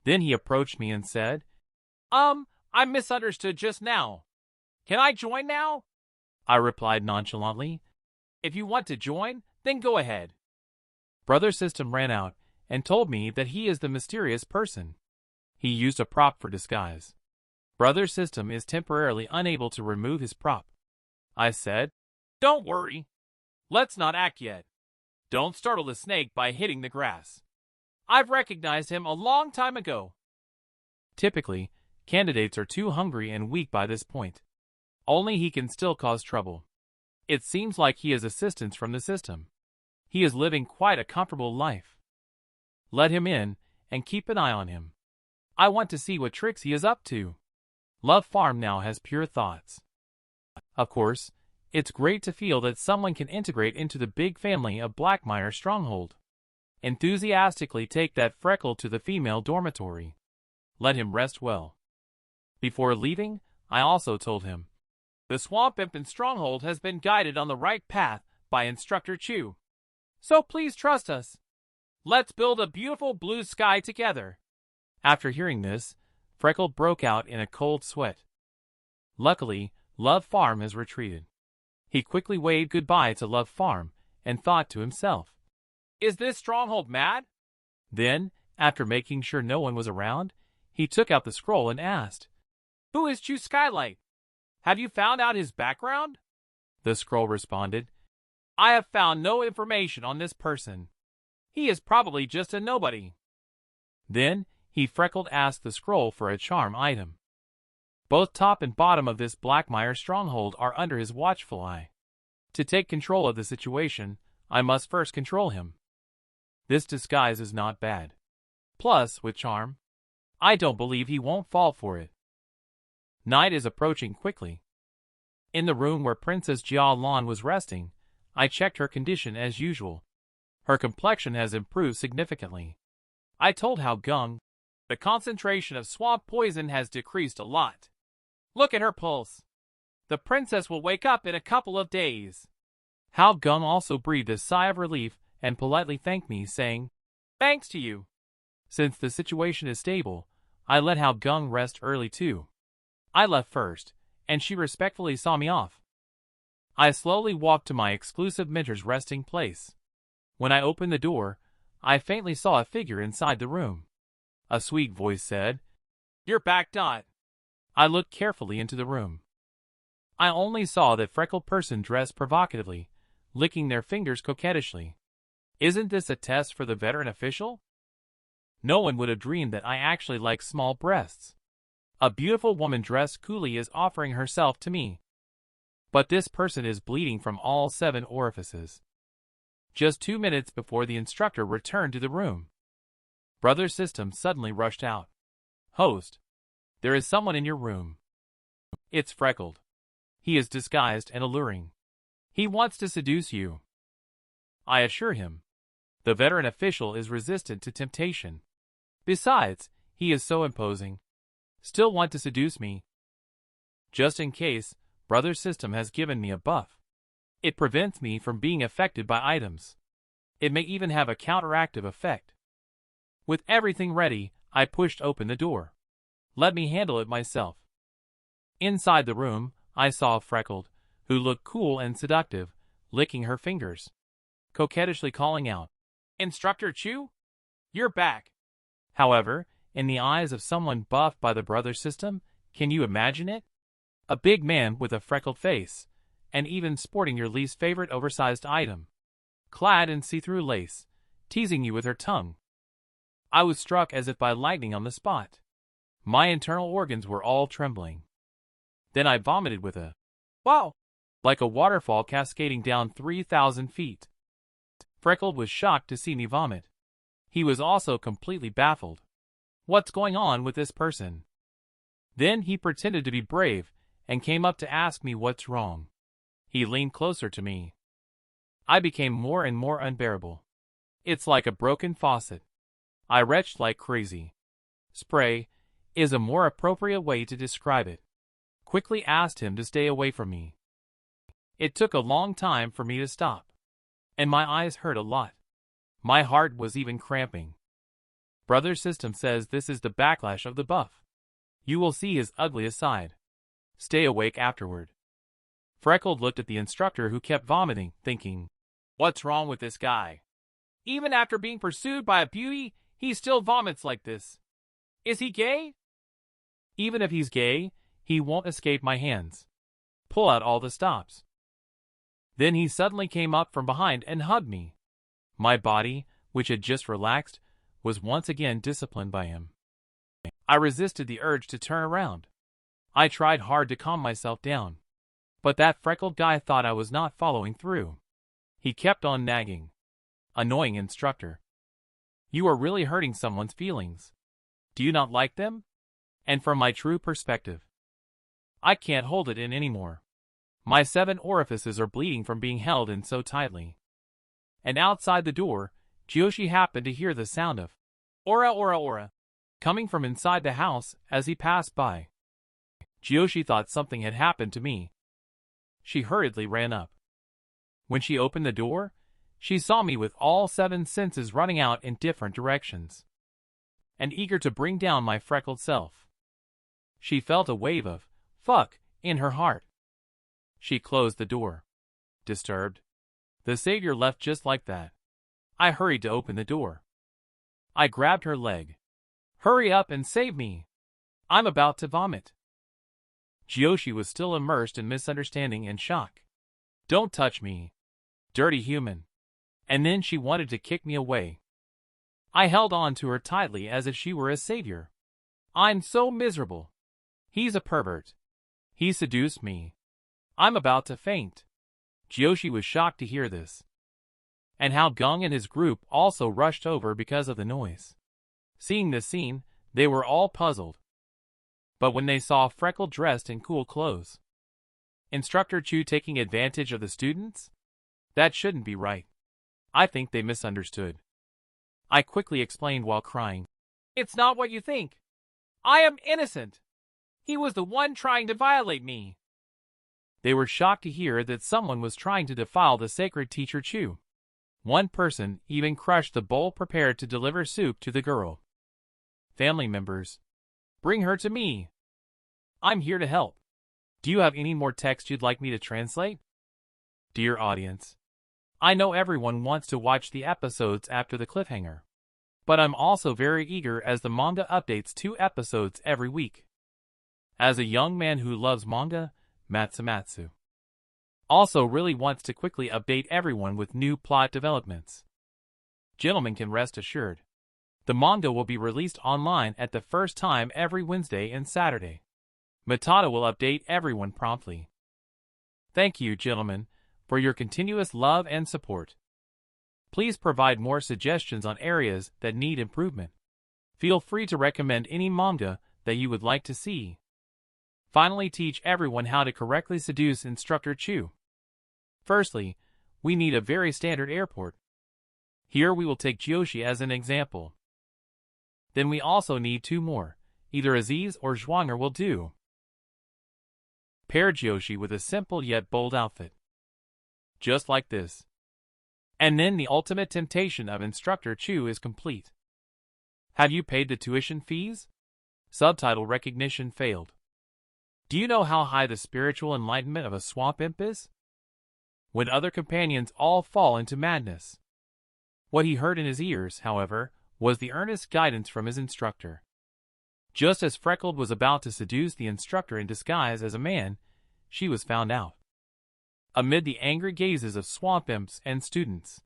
Then he approached me and said, I misunderstood just now. Can I join now? I replied nonchalantly, If you want to join, then go ahead. Brother System ran out and told me that he is the mysterious person. He used a prop for disguise. Brother System is temporarily unable to remove his prop. I said, Don't worry. Let's not act yet. Don't startle the snake by hitting the grass. I've recognized him a long time ago. Typically, candidates are too hungry and weak by this point. Only he can still cause trouble. It seems like he has assistance from the system. He is living quite a comfortable life. Let him in and keep an eye on him. I want to see what tricks he is up to. Love Farm now has pure thoughts. Of course, it's great to feel that someone can integrate into the big family of Blackmire Stronghold. Enthusiastically take that freckle to the female dormitory. Let him rest well. Before leaving, I also told him, The Swamp Imp in Stronghold has been guided on the right path by Instructor Chu. So please trust us. Let's build a beautiful blue sky together. After hearing this, Freckle broke out in a cold sweat. Luckily, Love Farm has retreated. He quickly waved goodbye to Love Farm and thought to himself, Is this stronghold mad? Then, after making sure no one was around, he took out the scroll and asked, Who is Chu Skylight? Have you found out his background? The scroll responded, I have found no information on this person. He is probably just a nobody. Then, he Freckled asked the scroll for a charm item. Both top and bottom of this Blackmire Stronghold are under his watchful eye. To take control of the situation, I must first control him. This disguise is not bad. Plus, with charm, I don't believe he won't fall for it. Night is approaching quickly. In the room where Princess Jia Lan was resting, I checked her condition as usual. Her complexion has improved significantly. I told Hao Gung, the concentration of swamp poison has decreased a lot. Look at her pulse. The princess will wake up in a couple of days. Hao Gung also breathed a sigh of relief and politely thanked me, saying, Thanks to you. Since the situation is stable, I let Hao Gung rest early too. I left first, and she respectfully saw me off. I slowly walked to my exclusive mentor's resting place. When I opened the door, I faintly saw a figure inside the room. A sweet voice said, You're back, Dot. I looked carefully into the room. I only saw that freckled person dressed provocatively, licking their fingers coquettishly. Isn't this a test for the veteran official? No one would have dreamed that I actually like small breasts. A beautiful woman dressed coolly is offering herself to me. But this person is bleeding from all 7 orifices. Just 2 minutes before the instructor returned to the room, Brother System suddenly rushed out. Host, there is someone in your room. It's freckled. He is disguised and alluring. He wants to seduce you. I assure him. The veteran official is resistant to temptation. Besides, he is so imposing. Still want to seduce me. Just in case, Brother System has given me a buff. It prevents me from being affected by items. It may even have a counteractive effect. With everything ready, I pushed open the door. Let me handle it myself. Inside the room, I saw Freckled, who looked cool and seductive, licking her fingers, coquettishly calling out, "Instructor Chu? You're back." However, in the eyes of someone buffed by the Brother System, can you imagine it? A big man with a freckled face, and even sporting your least favorite oversized item, clad in see-through lace, teasing you with her tongue. I was struck as if by lightning on the spot. My internal organs were all trembling. Then I vomited with a wow, like a waterfall cascading down 3,000 feet. Freckled was shocked to see me vomit. He was also completely baffled. What's going on with this person? Then he pretended to be brave and came up to ask me what's wrong. He leaned closer to me. I became more and more unbearable. It's like a broken faucet. I retched like crazy. Spray is a more appropriate way to describe it. Quickly asked him to stay away from me. It took a long time for me to stop, and my eyes hurt a lot. My heart was even cramping. Brother System says this is the backlash of the buff. You will see his ugliest side. Stay awake afterward. Freckled looked at the instructor who kept vomiting, thinking, what's wrong with this guy? Even after being pursued by a beauty, he still vomits like this. Is he gay? Even if he's gay, he won't escape my hands. Pull out all the stops. Then he suddenly came up from behind and hugged me. My body, which had just relaxed, was once again disciplined by him. I resisted the urge to turn around. I tried hard to calm myself down. But that freckled guy thought I was not following through. He kept on nagging. Annoying instructor. You are really hurting someone's feelings. Do you not like them? And from my true perspective, I can't hold it in anymore. My 7 orifices are bleeding from being held in so tightly. And outside the door, Jiyoshi happened to hear the sound of "Ora ora ora" coming from inside the house as he passed by. Jiyoshi thought something had happened to me. She hurriedly ran up. When she opened the door, she saw me with all 7 senses running out in different directions, and eager to bring down my freckled self. She felt a wave of fuck in her heart. She closed the door. Disturbed. The savior left just like that. I hurried to open the door. I grabbed her leg. Hurry up and save me. I'm about to vomit. Jiyoshi was still immersed in misunderstanding and shock. Don't touch me. Dirty human. And then she wanted to kick me away. I held on to her tightly as if she were a savior. I'm so miserable. He's a pervert. He seduced me. I'm about to faint. Jiyoshi was shocked to hear this. And how Gung and his group also rushed over because of the noise. Seeing this scene, they were all puzzled. But when they saw Freckle dressed in cool clothes, Instructor Chu taking advantage of the students? That shouldn't be right. I think they misunderstood. I quickly explained while crying. It's not what you think. I am innocent. He was the one trying to violate me. They were shocked to hear that someone was trying to defile the sacred teacher Chu. One person even crushed the bowl prepared to deliver soup to the girl. Family members, bring her to me. I'm here to help. Do you have any more text you'd like me to translate? Dear audience, I know everyone wants to watch the episodes after the cliffhanger, but I'm also very eager as the manga updates 2 episodes every week. As a young man who loves manga, Matsumatsu also really wants to quickly update everyone with new plot developments. Gentlemen can rest assured. The manga will be released online at the first time every Wednesday and Saturday. Matata will update everyone promptly. Thank you, gentlemen, for your continuous love and support. Please provide more suggestions on areas that need improvement. Feel free to recommend any manga that you would like to see. Finally, teach everyone how to correctly seduce Instructor Chu. Firstly, we need a very standard airport. Here we will take Joshi as an example. Then we also need 2 more, either Aziz or Zhuang'er will do. Pair Joshi with a simple yet bold outfit. Just like this. And then the ultimate temptation of Instructor Chu is complete. Have you paid the tuition fees? Subtitle recognition failed. Do you know how high the spiritual enlightenment of a swamp imp is? When other companions all fall into madness. What he heard in his ears, however, was the earnest guidance from his instructor. Just as Freckled was about to seduce the instructor in disguise as a man, she was found out. Amid the angry gazes of swamp imps and students,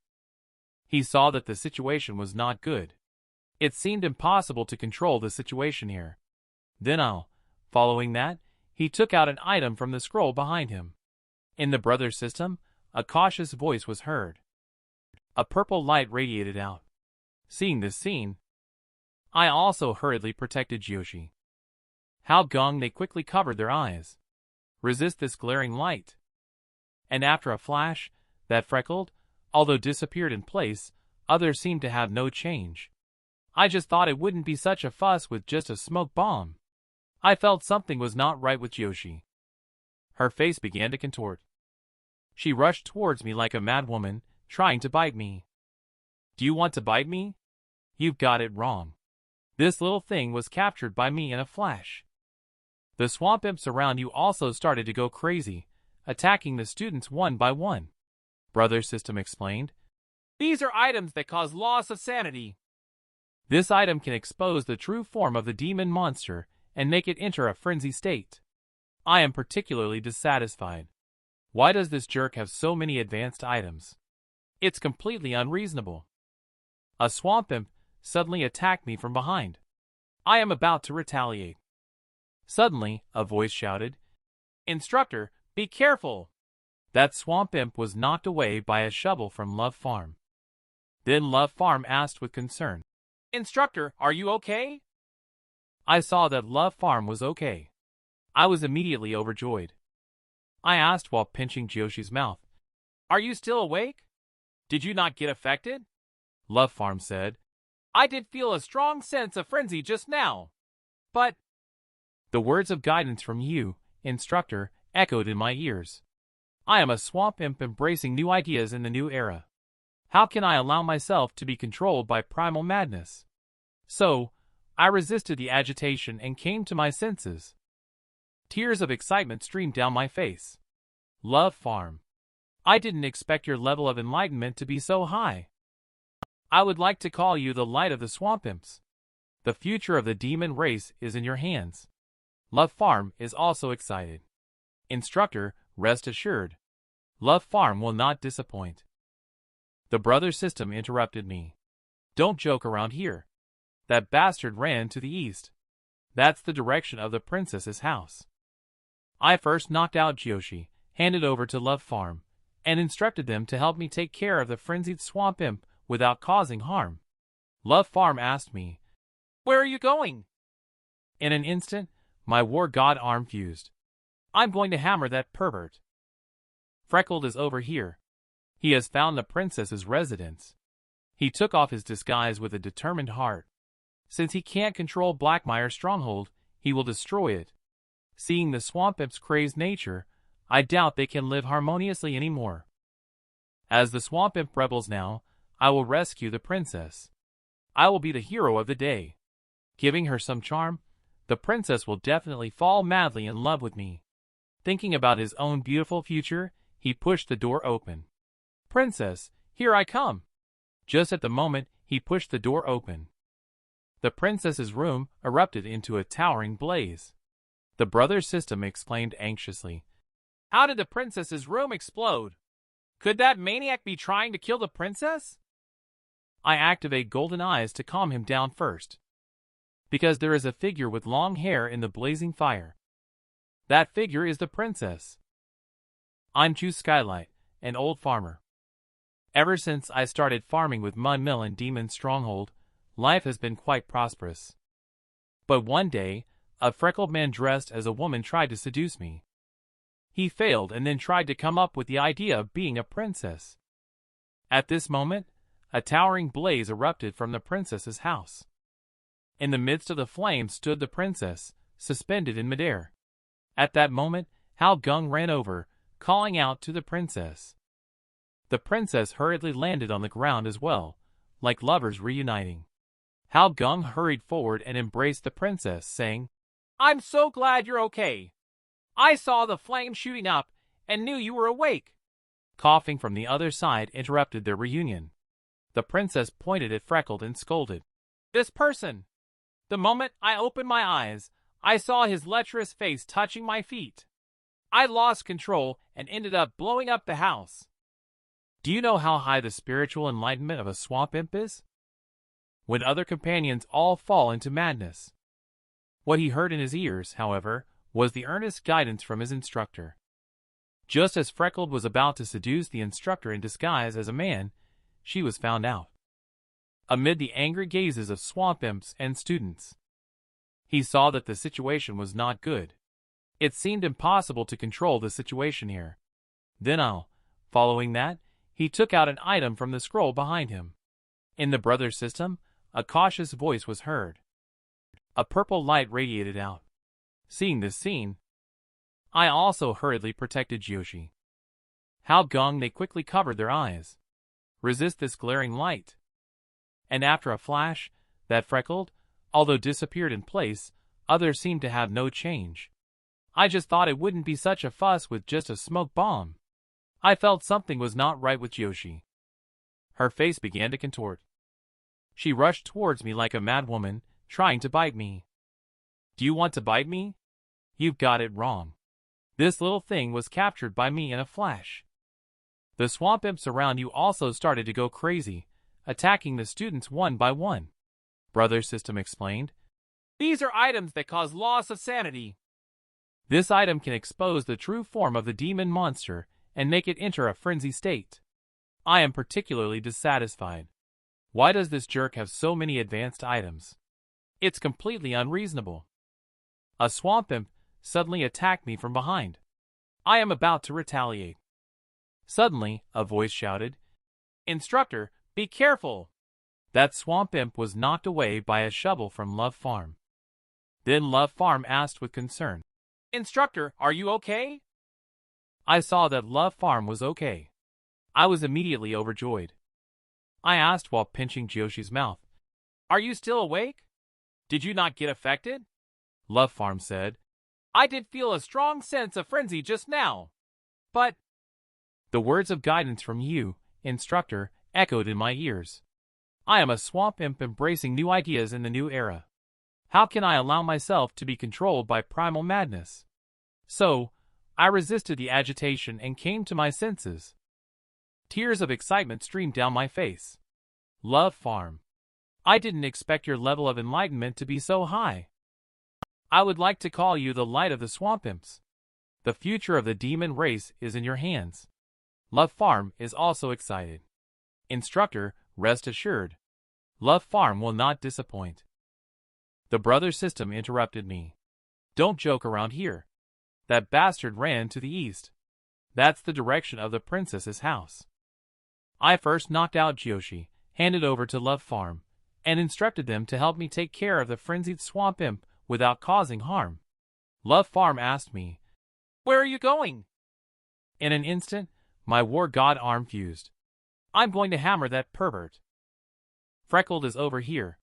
he saw that the situation was not good. It seemed impossible to control the situation here. Then following that, he took out an item from the scroll behind him. In the brother system, a cautious voice was heard. A purple light radiated out. Seeing this scene, I also hurriedly protected Joshi. How Gong they quickly covered their eyes. Resist this glaring light. And after a flash, that Freckled, although disappeared in place, others seemed to have no change. I just thought it wouldn't be such a fuss with just a smoke bomb. I felt something was not right with Joshi. Her face began to contort. She rushed towards me like a mad woman, trying to bite me. Do you want to bite me? You've got it wrong. This little thing was captured by me in a flash. The swamp imps around you also started to go crazy, attacking the students one by one. Brother System explained. These are items that cause loss of sanity. This item can expose the true form of the demon monster and make it enter a frenzy state. I am particularly dissatisfied. Why does this jerk have so many advanced items? It's completely unreasonable. A swamp imp suddenly attacked me from behind. I am about to retaliate. Suddenly, a voice shouted, Instructor, be careful! That swamp imp was knocked away by a shovel from Love Farm. Then Love Farm asked with concern, Instructor, are you okay? I saw that Love Farm was okay. I was immediately overjoyed. I asked while pinching Joshi's mouth, Are you still awake? Did you not get affected? Love Farm said, I did feel a strong sense of frenzy just now. But the words of guidance from you, Instructor, echoed in my ears. I am a swamp imp embracing new ideas in the new era. How can I allow myself to be controlled by primal madness? So, I resisted the agitation and came to my senses. Tears of excitement streamed down my face. Love Farm. I didn't expect your level of enlightenment to be so high. I would like to call you the light of the swamp imps. The future of the demon race is in your hands. Love Farm is also excited. Instructor, rest assured. Love Farm will not disappoint. The brother system interrupted me. Don't joke around here. That bastard ran to the east. That's the direction of the princess's house. I first knocked out Joshi, handed over to Love Farm, and instructed them to help me take care of the frenzied swamp imp without causing harm. Love Farm asked me, Where are you going? In an instant, my war god arm fused. I'm going to hammer that pervert. Freckled is over here. He has found the princess's residence. He took off his disguise with a determined heart. Since he can't control Blackmire's stronghold, he will destroy it. Seeing the swamp imp's crazed nature, I doubt they can live harmoniously anymore. As the swamp imp rebels now, I will rescue the princess. I will be the hero of the day. Giving her some charm, the princess will definitely fall madly in love with me. Thinking about his own beautiful future, he pushed the door open. Princess, here I come. Just at the moment he pushed the door open, the princess's room erupted into a towering blaze. The brother system explained anxiously. How did the princess's room explode? Could that maniac be trying to kill the princess? I activate golden eyes to calm him down first. Because there is a figure with long hair in the blazing fire. That figure is the princess. I'm Chu Skylight, an old farmer. Ever since I started farming with Mud Mill and Demon Stronghold, life has been quite prosperous. But one day, a freckled man dressed as a woman tried to seduce me. He failed and then tried to come up with the idea of being a princess. At this moment, a towering blaze erupted from the princess's house. In the midst of the flames stood the princess, suspended in midair. At that moment, Hao Gung ran over, calling out to the princess. The princess hurriedly landed on the ground as well, like lovers reuniting. Hao Gung hurried forward and embraced the princess, saying, I'm so glad you're okay. I saw the flame shooting up and knew you were awake. Coughing from the other side interrupted their reunion. The princess pointed at Freckled and scolded. This person! The moment I opened my eyes, I saw his lecherous face touching my feet. I lost control and ended up blowing up the house. Do you know how high the spiritual enlightenment of a swamp imp is? When other companions all fall into madness. What he heard in his ears, however, was the earnest guidance from his instructor. Just as Freckled was about to seduce the instructor in disguise as a man, she was found out. Amid the angry gazes of swamp imps and students, he saw that the situation was not good. It seemed impossible to control the situation here. Then following that, he took out an item from the scroll behind him. In the brother system, a cautious voice was heard. A purple light radiated out. Seeing this scene, I also hurriedly protected Jiushi. Hao Gung they quickly covered their eyes. Resist this glaring light. And after a flash, that Freckled, although disappeared in place, others seemed to have no change. I just thought it wouldn't be such a fuss with just a smoke bomb. I felt something was not right with Jiushi. Her face began to contort. She rushed towards me like a mad woman, trying to bite me. Do you want to bite me? You've got it wrong. This little thing was captured by me in a flash. The swamp imps around you also started to go crazy, attacking the students one by one. Brother System explained. These are items that cause loss of sanity. This item can expose the true form of the demon monster and make it enter a frenzy state. I am particularly dissatisfied. Why does this jerk have so many advanced items? It's completely unreasonable. A swamp imp suddenly attacked me from behind. I am about to retaliate. Suddenly, a voice shouted, Instructor, be careful! That swamp imp was knocked away by a shovel from Love Farm. Then Love Farm asked with concern, Instructor, are you okay? I saw that Love Farm was okay. I was immediately overjoyed. I asked while pinching Joshi's mouth, Are you still awake? Did you not get affected? Love Farm said, I did feel a strong sense of frenzy just now. But the words of guidance from you, instructor, echoed in my ears. I am a swamp imp embracing new ideas in the new era. How can I allow myself to be controlled by primal madness? So, I resisted the agitation and came to my senses. Tears of excitement streamed down my face. Love Farm. I didn't expect your level of enlightenment to be so high. I would like to call you the light of the swamp imps. The future of the demon race is in your hands. Love Farm is also excited. Instructor, rest assured. Love Farm will not disappoint. The brother system interrupted me. Don't joke around here. That bastard ran to the east. That's the direction of the princess's house. I first knocked out Jiushi, handed over to Love Farm, and instructed them to help me take care of the frenzied swamp imp without causing harm. Love Farm asked me, Where are you going? In an instant, my war god arm fused. I'm going to hammer that pervert. Freckled is over here.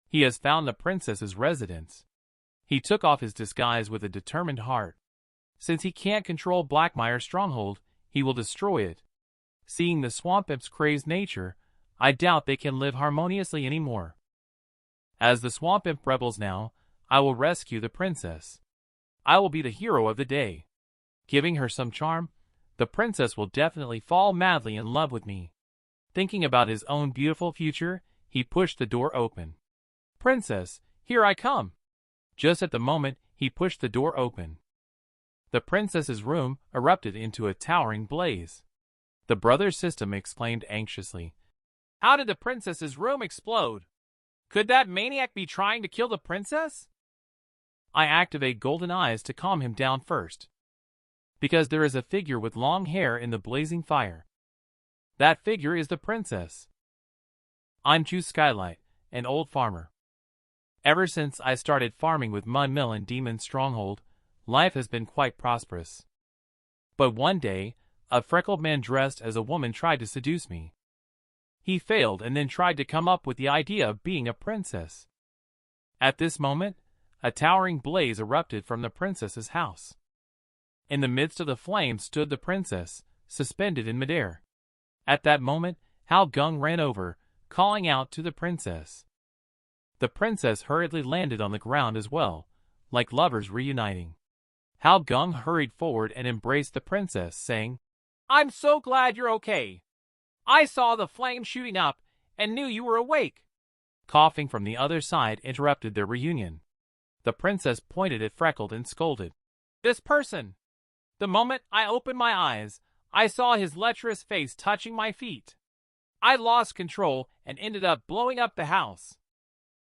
He has found the princess's residence. He took off his disguise with a determined heart. Since he can't control Blackmire's stronghold, he will destroy it. Seeing the swamp imp's crazed nature, I doubt they can live harmoniously anymore. As the swamp imp rebels now, I will rescue the princess. I will be the hero of the day. Giving her some charm, the princess will definitely fall madly in love with me. Thinking about his own beautiful future, he pushed the door open. Princess, here I come. Just at the moment he pushed the door open, the princess's room erupted into a towering blaze. The brothers' system exclaimed anxiously. How did the princess's room explode? Could that maniac be trying to kill the princess? I activate golden eyes to calm him down first, because there is a figure with long hair in the blazing fire. That figure is the princess. I'm Chu Skylight, an old farmer. Ever since I started farming with Mud Mill and Demon Stronghold, life has been quite prosperous. But one day, a freckled man dressed as a woman tried to seduce me. He failed and then tried to come up with the idea of being a princess. At this moment, a towering blaze erupted from the princess's house. In the midst of the flames stood the princess, suspended in midair. At that moment, Hao Gung ran over, calling out to the princess. The princess hurriedly landed on the ground as well, like lovers reuniting. Hao Gung hurried forward and embraced the princess, saying, I'm so glad you're okay. I saw the flame shooting up and knew you were awake. Coughing from the other side interrupted their reunion. The princess pointed at Freckled and scolded. This person! The moment I opened my eyes, I saw his lecherous face touching my feet. I lost control and ended up blowing up the house.